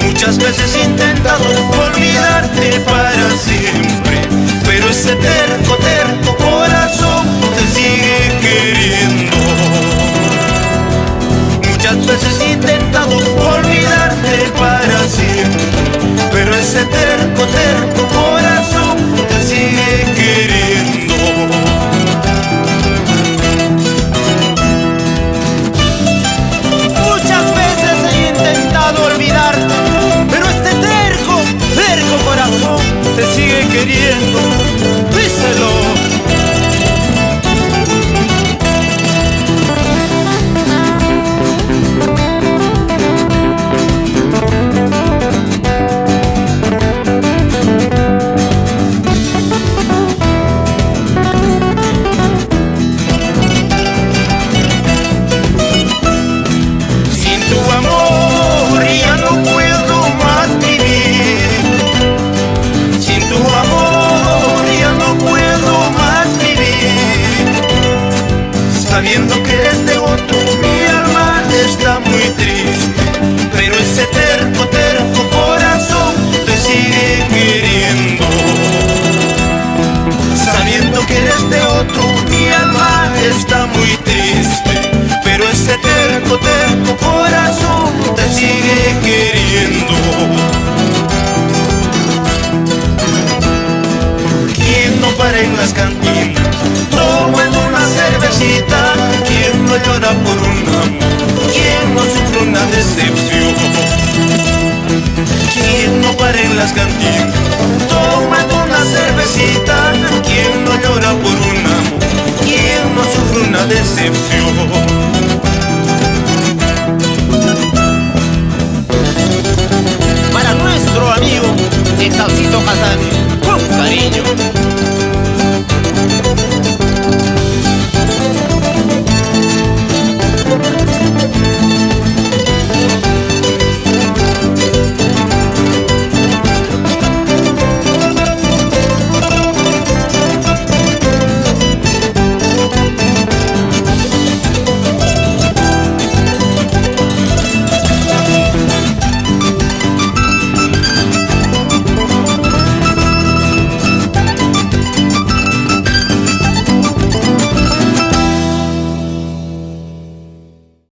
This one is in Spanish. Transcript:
Muchas veces he intentado olvidarte para siempre, pero ese terco, terco corazón te sigue queriendo. Muchas veces he intentado olvidarte para siempre, pero ese terco, terco corazón te sigue queriendo. Muchas veces he intentado olvidarte, pero este terco, terco corazón te sigue queriendo. Díselo. Sabiendo que eres de otro, mi alma está muy triste, pero ese terco, terco corazón te sigue queriendo. Sabiendo que eres de otro, mi alma está muy triste, pero ese terco, terco corazón te sigue queriendo. ¿Quién no para en las cantinas tomando una cervecita? ¿Quién no llora por un amor? ¿Quién no sufre una decepción? ¿Quién no para en las cantinas tomando una cervecita? ¿Quién no llora por un amor? ¿Quién no sufre una decepción?